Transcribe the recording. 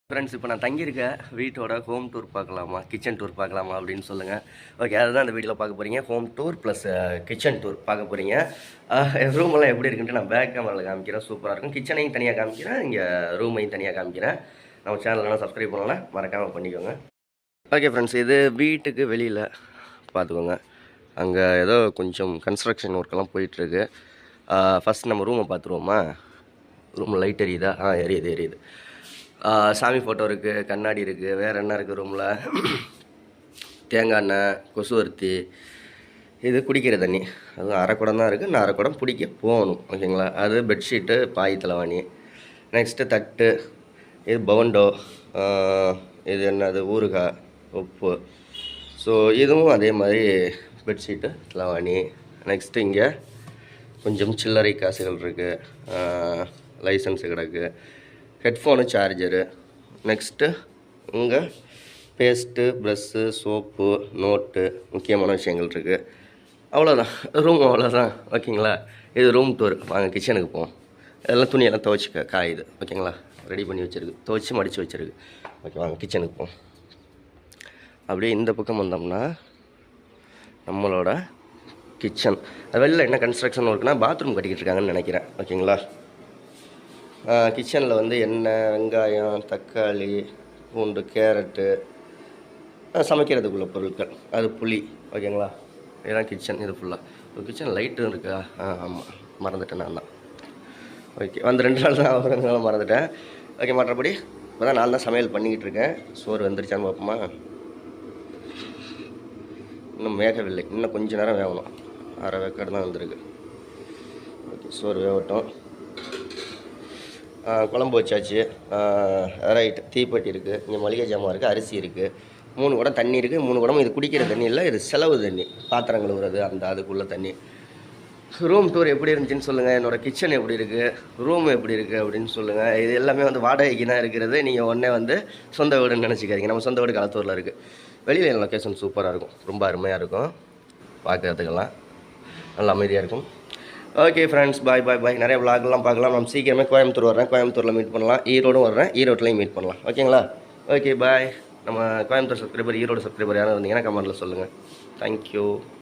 Friends இப்போ நான் தங்கியிருக்க வீட்டோட ஹோம் டூர் பார்க்கலாமா கிச்சன் டூர் பார்க்கலாமா அப்படின்னு சொல்லுங்கள். ஓகே, அதுதான் அந்த வீடியோவில் பார்க்க போகிறீங்க. Home tour plus kitchen tour பார்க்க போகிறீங்க. ரூமெல்லாம் எப்படி இருக்குன்ட்டு நான் பேக் கேமராவில் காமிக்கிறேன். சூப்பராக இருக்கும். கிச்சனையும் தனியாக காமிக்கிறேன், இங்கே ரூமையும் தனியாக காமிக்கிறேன். நம்ம சேனலெலாம் சப்ஸ்கிரைப் பண்ணலாம், மறக்காமல் பண்ணிக்கோங்க. ஓகே ஃப்ரெண்ட்ஸ், இது வீட்டுக்கு வெளியில் பார்த்துக்கோங்க. அங்கே ஏதோ கொஞ்சம் கன்ஸ்ட்ரக்ஷன் ஒர்க்கெல்லாம் போயிட்டுருக்கு. ஃபஸ்ட் நம்ம ரூமை பார்த்துருவோமா? ரூமில் லைட் எரியுதா? எரியுது. சாமி ஃபோட்டோ இருக்குது, கண்ணாடி இருக்குது. வேறு என்ன இருக்குது ரூமில்? தேங்காய் எண்ணெய், கொசுவர்த்தி, இது குடிக்கிற தண்ணி. அதுவும் அரைக்குடம் தான் இருக்குது. நான் அரைக்குடம் பிடிக்க போகணும். ஓகேங்களா? அது பெட்ஷீட்டு, பாய் தலைவாணி. நெக்ஸ்ட்டு தட்டு, இது பவண்டோ, இது என்னது ஊறுகாய், உப்பு. ஸோ இதுவும் அதே மாதிரி பெட்ஷீட்டு, தலைவாணி. நெக்ஸ்ட்டு இங்கே கொஞ்சம் சில்லறை காசுகள் இருக்குது, லைசன்ஸு கிடக்கு, ஹெட்ஃபோனு, சார்ஜரு. நெக்ஸ்ட்டு இங்கே பேஸ்ட்டு, ப்ரஷ்ஷு, சோப்பு, நோட்டு, முக்கியமான விஷயங்கள் இருக்குது. அவ்வளோதான் ரூம், அவ்வளோதான். ஓகேங்களா? இது ரூம் டூர். வாங்க கிச்சனுக்கு போவோம். எல்லாம் துணியெல்லாம் துவைச்சிக்க காயுது. ஓகேங்களா? ரெடி பண்ணி வச்சுருக்கு, துவைச்சி மடித்து வச்சுருக்கு. ஓகே, வாங்க கிச்சனுக்கு போவோம். அப்படியே இந்த பக்கம் வந்தோம்னா நம்மளோட கிச்சன். வெளில என்ன கன்ஸ்ட்ரக்ஷன் ஒர்க்குனா பாத்ரூம் கட்டிக்கிட்டு இருக்காங்கன்னு நினைக்கிறேன். ஓகேங்களா? கிச்சனில் வந்து எண்ணெய், வெங்காயம், தக்காளி, பூண்டு, கேரட்டு, சமைக்கிறதுக்குள்ள பொருட்கள், அது புளி. ஓகேங்களா? இதுதான் கிச்சன். இது ஃபுல்லாக கிச்சன். லைட்டும் இருக்கா? ஆமாம், மறந்துட்டேன் நான் தான். ஓகே, வந்து 2 நாள் தான் ஆகிறதுனால மறந்துட்டேன். ஓகே, மற்றபடி இப்போ தான் நான் தான் சமையல் பண்ணிக்கிட்டு இருக்கேன். சோறு வந்துருச்சான்னு பார்ப்போமா? இன்னும் வேகவில்லை, இன்னும் கொஞ்சம் நேரம் வேகணும். அரை வேக்காடு தான் வந்திருக்கு. ஓகே, சோறு வேகட்டும். குழம்பு வச்சாச்சு. ரைட், தீப்பெட்டி இருக்குது, இங்கே மளிகை ஜாமான் இருக்குது, அரிசி இருக்குது, 3 குடம் தண்ணி இருக்குது. 3 குடம் இது குடிக்கிற தண்ணி இல்லை, இது செலவு தண்ணி, பாத்திரம் கழுவுறது, அதுக்குள்ளே தண்ணி. ரூம் டூர் எப்படி இருந்துச்சுன்னு சொல்லுங்கள். என்னோடய கிச்சன் எப்படி இருக்குது, ரூம் எப்படி இருக்குது அப்படின்னு சொல்லுங்கள். இது எல்லாமே வந்து வாடகைக்கு தான் இருக்கிறது. நீங்கள் உடனே வந்து சொந்த வீடுன்னு நினச்சிக்காதீங்க. நம்ம சொந்த வீடு களத்தூரில் இருக்குது. வெளியில் லொக்கேஷன் சூப்பராக இருக்கும், ரொம்ப அருமையாக இருக்கும். பார்க்குறதுக்கெல்லாம் நல்லா அமைதியாக இருக்கும். ஓகே ஃப்ரெண்ட்ஸ், பாய். நிறைய விளாக்லாம் பார்க்கலாம். நம்ம சீக்கிரமே கோயம்புத்தூர் வர்றேன். கோயம்புத்தூரில் மீட் பண்ணலாம். ஈரோடும் வர்றேன், ஈரோட்லையும் மீட் பண்ணலாம். ஓகேங்களா? ஓகே, பாய். நம்ம கோயம்புத்தூர் சப்ஸ்கிரைபர், ஈரோடு சப்ஸ்கிரைபர் யாரும் இருந்தீங்கன்னா கமெண்ட்டில் சொல்லுங்கள். தேங்க்யூ.